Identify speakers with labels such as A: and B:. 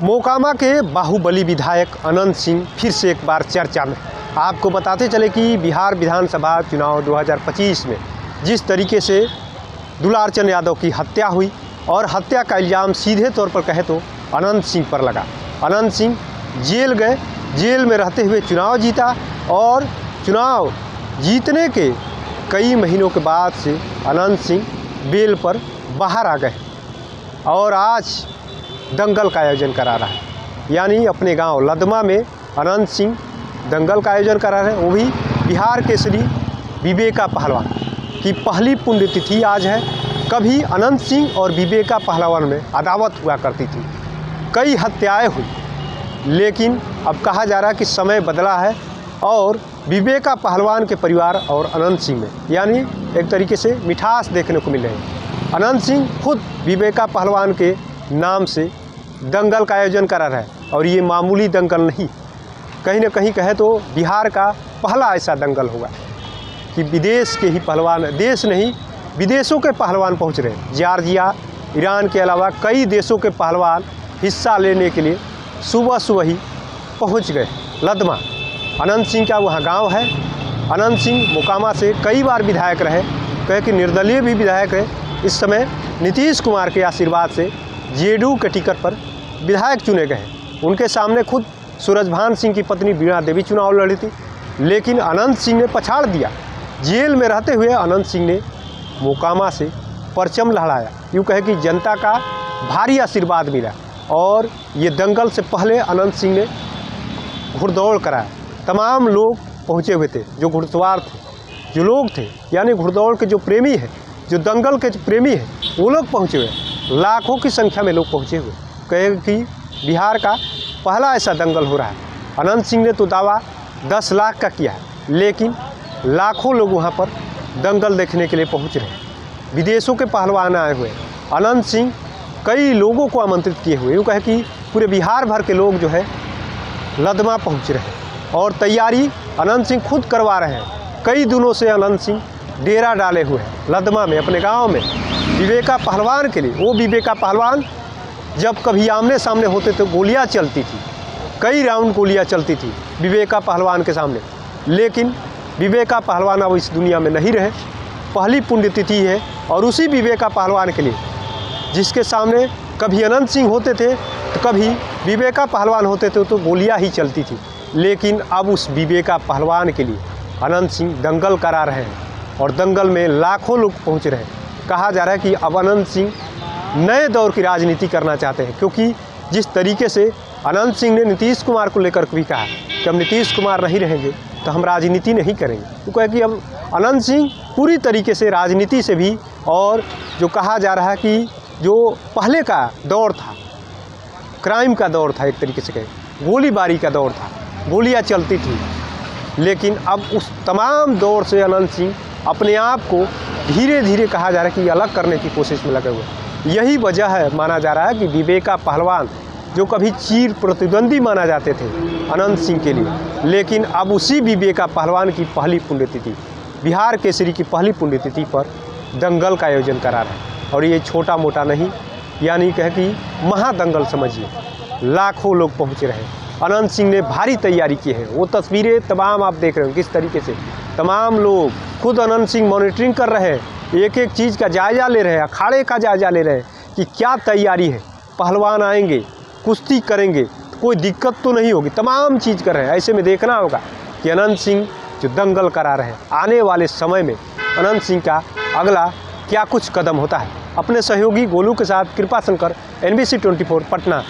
A: मोकामा के बाहुबली विधायक अनंत सिंह फिर से एक बार चर्चा में। आपको बताते चले कि बिहार विधानसभा चुनाव 2025 में जिस तरीके से दुलारचंद यादव की हत्या हुई और हत्या का इल्ज़ाम सीधे तौर पर कहे तो अनंत सिंह पर लगा। अनंत सिंह जेल गए, जेल में रहते हुए चुनाव जीता और चुनाव जीतने के कई महीनों के बाद से अनंत सिंह बेल पर बाहर आ गए और आज दंगल का आयोजन करा रहा है। यानी अपने गांव लदमा में अनंत सिंह दंगल का आयोजन करा रहे हैं। वो भी बिहार केसरी विवेका पहलवान की पहली पुण्यतिथि आज है। कभी अनंत सिंह और विवेका पहलवान में अदावत हुआ करती थी, कई हत्याएं हुई, लेकिन अब कहा जा रहा है कि समय बदला है और विवेका पहलवान के परिवार और अनंत सिंह में यानी एक तरीके से मिठास देखने को मिल रही है। अनंत सिंह खुद विवेका पहलवान के नाम से दंगल का आयोजन करा रहा है और ये मामूली दंगल नहीं, कहीं ना कहीं कहे तो बिहार का पहला ऐसा दंगल होगा कि विदेश के ही पहलवान, देश नहीं विदेशों के पहलवान पहुंच रहे हैं। जॉर्जिया, ईरान के अलावा कई देशों के पहलवान हिस्सा लेने के लिए सुबह सुबह ही पहुंच गए लदमा। अनंत सिंह का वहाँ गांव है। अनंत सिंह मोकामा से कई बार विधायक रहे, कहे कि निर्दलीय भी विधायक रहे। इस समय नीतीश कुमार के आशीर्वाद से जेडीयू के टिकट पर विधायक चुने गए। उनके सामने खुद सूरजभान सिंह की पत्नी वीणा देवी चुनाव लड़ी थी, लेकिन अनंत सिंह ने पछाड़ दिया। जेल में रहते हुए अनंत सिंह ने मोकामा से परचम लहराया। यूँ कहे कि जनता का भारी आशीर्वाद मिला और ये दंगल से पहले अनंत सिंह ने घुड़दौड़ कराया। तमाम लोग पहुँचे हुए थे, जो घुड़सवार थे, जो लोग थे, यानी घुड़दौड़ के जो प्रेमी हैं, जो दंगल के जो प्रेमी हैं, वो लोग पहुँचे हुए। लाखों की संख्या में लोग पहुँचे हुए। कहे कि बिहार का पहला ऐसा दंगल हो रहा है। अनंत सिंह ने तो दावा 10 लाख का किया है, लेकिन लाखों लोग वहाँ पर दंगल देखने के लिए पहुँच रहे हैं। विदेशों के पहलवान आए हुए। अनंत सिंह कई लोगों को आमंत्रित किए हुए। यूँ कहे कि पूरे बिहार भर के लोग जो है लदमा पहुँच रहे हैं और तैयारी अनंत सिंह खुद करवा रहे हैं। कई दिनों से अनंत सिंह डेरा डाले हुए हैं लदमा में, अपने गाँव में, विवेका पहलवान के लिए। वो विवेका पहलवान जब कभी आमने सामने होते तो गोलियां चलती थी, कई राउंड गोलियां चलती थी विवेका पहलवान के सामने, लेकिन विवेका पहलवान अब इस दुनिया में नहीं रहे। पहली पुण्यतिथि है और उसी विवेका पहलवान के लिए, जिसके सामने कभी अनंत सिंह होते थे तो कभी विवेका पहलवान होते थे तो गोलियां ही चलती थी, लेकिन अब उस विवेका पहलवान के लिए अनंत सिंह दंगल करा रहे हैं और दंगल में लाखों लोग पहुँच रहे हैं। कहा जा रहा है कि अब अनंत सिंह नए दौर की राजनीति करना चाहते हैं, क्योंकि जिस तरीके से अनंत सिंह ने नीतीश कुमार को लेकर भी कहा कि हम नीतीश कुमार नहीं रहेंगे तो हम राजनीति नहीं करेंगे, तो कहे कि अब अनंत सिंह पूरी तरीके से राजनीति से भी, और जो कहा जा रहा है कि जो पहले का दौर था, क्राइम का दौर था, एक तरीके से कहें गोलीबारी का दौर था, गोलियां चलती थी, लेकिन अब उस तमाम दौर से अनंत सिंह अपने आप को धीरे धीरे कहा जा रहा है कि अलग करने की कोशिश में लगे हुए। यही वजह है, माना जा रहा है कि विवेका पहलवान जो कभी चीर प्रतिद्वंदी माना जाते थे अनंत सिंह के लिए, लेकिन अब उसी विवेका पहलवान की पहली पुण्यतिथि, बिहार केसरी की पहली पुण्यतिथि पर दंगल का आयोजन करा रहे हैं। और ये छोटा मोटा नहीं, यानी कहे कि महादंगल समझिए। लाखों लोग पहुँच रहे हैं। अनंत सिंह ने भारी तैयारी की है। वो तस्वीरें तमाम आप देख रहे हो किस तरीके से तमाम लोग, खुद अनंत सिंह मॉनिटरिंग कर रहे हैं, एक एक चीज़ का जायज़ा ले रहे हैं, अखाड़े का जायज़ा ले रहे हैं कि क्या तैयारी है। पहलवान आएंगे, कुश्ती करेंगे, कोई दिक्कत तो नहीं होगी, तमाम चीज़ कर रहे हैं। ऐसे में देखना होगा कि अनंत सिंह जो दंगल करा रहे हैं, आने वाले समय में अनंत सिंह का अगला क्या कुछ कदम होता है। अपने सहयोगी गोलू के साथ कृपा शंकर, NBC 24 पटना।